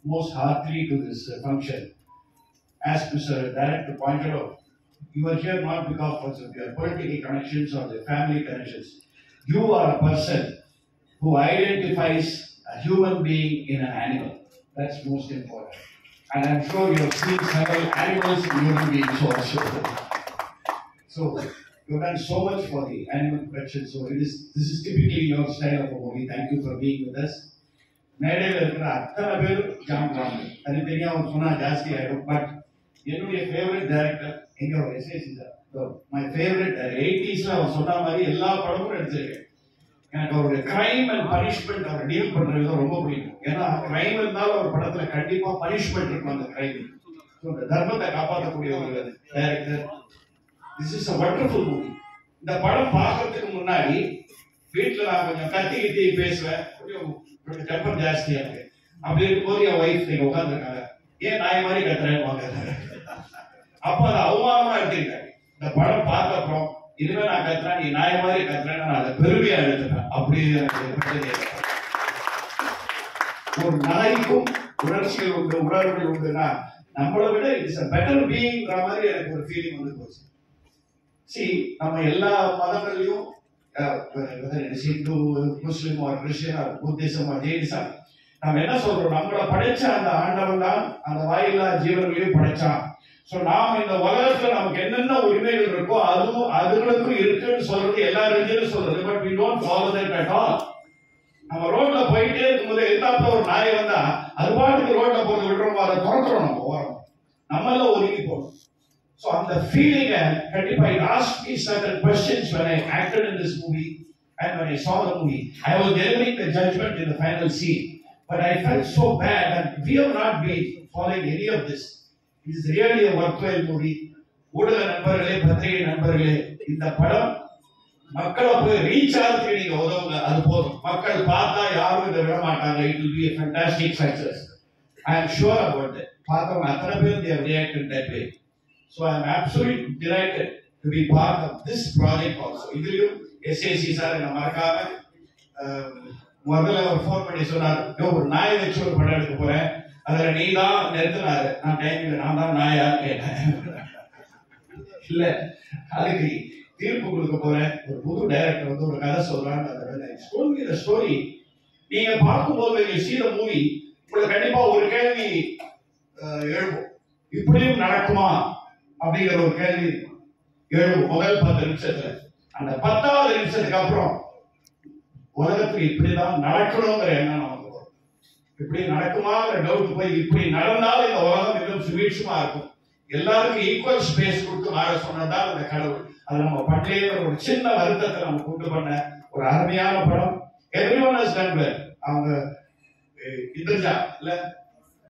most heartily to this function. As Mr. Director pointed out, you are here not because of your political connections or your family connections. You are a person who identifies a human being in an animal. That's most important. And I'm sure you have seen several animals and human beings also. So you've done so much for the animal protection. So this is typically your style of a movie. Thank you for being with us. மேடையில் இருக்கிற அத்தனை பேர் ஜாம்புறாங்க. தனித்தனியாக அவர் சொன்னால் ஜாஸ்தி ஆகிடும். But என்னுடைய favourite director எங்க ஒரு SAC sir. My favourite 80s அவர் சொன்ன மாதிரி எல்லா படமும் எடுத்திருக்கேன். எனக்கு அவருடைய கிரைம் அண்ட் பனிஷ்மெண்ட் அவர் டீல் பண்ற விதம் ரொம்ப பிடிக்கும். ஏன்னா கிரைம் இருந்தாலும் ஒரு படத்துல கண்டிப்பா பனிஷ்மெண்ட் இருக்கும். அந்த கிரைம் இந்த தர்மத்தை காப்பாற்றக்கூடிய ஒரு director. This is a wonderful movie. இந்த படம் பார்க்கறதுக்கு முன்னாடி வீட்டுல நான் கொஞ்சம் கத்தி பேசுவேன். கொஞ்சம் டெம்பர் ஜாஸ்தியா இருக்கு. அப்படி இருக்கும்போது என் ஒய்ஃப் நீங்க உட்காந்துருக்காங்க, ஏன் நாய் மாதிரி கத்துறேன்னு வாங்க. அப்ப அது அவமானமா எடுத்துக்கிட்டாங்க. இந்த படம் பார்த்த அப்புறம் இதுவே நான் கத்துறேன், நீ நாய் மாதிரி கத்துறேன்னு நான் அதை பெருமையா எடுத்துட்டேன். அப்படி ஒரு நாய்க்கும் உணர்ச்சிகள் உண்டு, உணர்வுகள் உண்டுன்னா நம்மளை விட இட்ஸ் a better beingங்கிற மாதிரி எனக்கு ஒரு ஃபீலிங் வந்து போச்சு. நம்ம எல்லா மதங்களையும் ஹிந்து, முஸ்லிம், கிறிஸ்டியன், புத்திசம், ஜெயினிசம், நம்ம என்ன சொல்றோம், நம்மளை படைச்ச அந்த ஆண்டவன் தான் அந்த வாயில்லா ஜீவன்களையும் படைச்சான். சோ நாம இந்த உலகத்துல நமக்கு என்னென்ன உரிமைகள் இருக்கோ அதுவும் அதுகளுக்கும் இருக்குன்னு சொல்றது எல்லா ரிலிஜியனும் சொல்றது. But we don't follow that at all. நம்ம ரோட்ல போயிட்டே இருக்கும்போது எதிர்த்தாப்புல ஒரு நாய் வந்தா அது பாட்டுக்கு ரோட்ல போட்டு விடுறோம், அதை துரத்துறோம், நம்ம ஓரம் நம்மள ஒதுங்கி போகணும். So on the feeling, கண்டிப்பா it asked me certain questions when I acted in this movie and when I saw the movie. I was delivering the judgment in the final scene, but I felt so bad and we have not been following any of this. It is really a worthwhile movie. ஊடக நண்பர்களே, பத்திரிகை நண்பர்களே, இந்த படம் மக்களை போய் reach ஆகிறதுக்கு நீங்க உதவுங்க, அது போதும். மக்கள் பார்த்தா யாரும் இதை விட மாட்டாங்க. It will be a fantastic success. I am sure about that. பார்த்தவங்க அத்தனை பேர் they have reacted that way. So I am absolutely delighted to be part of this project also. இதுலயும் எஸ்ஏசி சார் என்ன மறக்காம முதல்ல ஒரு ஃபோன் பண்ணி சொன்னார், ஒரு நாய் வச்சு ஒரு படம் எடுக்க போறேன், அதுல நீ தான் நிறுத்தினாரு. நான் டைம்ல நான் தான் நாயா கேட்டேன். இல்ல அதுக்கு தீர்ப்பு கொடுக்க போறேன். ஒரு புது டைரக்டர் வந்து ஒரு கதை சொல்றான்னு ஸ்டோரி நீங்க பார்க்கும்போது you see the movie, உங்களுக்கு கண்டிப்பா ஒரு கேள்வி எழுவும், இப்படியும் நடக்குமா அப்படிங்கிற ஒரு கேள்வி எழுவும் முதல் 10 நிமிஷத்துல. அந்த 10வது நிமிஷத்துக்கு அப்புறம் உலகத்துக்கு இப்படிதான் நடக்கணுங்கிற எண்ணம் நமக்கு வரும். இப்படி நடக்குமாங்கிற டவுட் போய் இப்படி நடந்தாலும் இந்த உலகம் இன்னும் சுவீட்சமா இருக்கும். எல்லாருக்கும் ஈக்குவல் ஸ்பேஸ் கொடுத்து வாழ சொன்னதான் அந்த கடவுள். அது நம்ம பண்டையில ஒரு சின்ன வருத்தத்தை நம்ம கொண்டு பண்ண ஒரு அருமையான படம். Everyone has done well. அவங்க இந்திரஜா இல்ல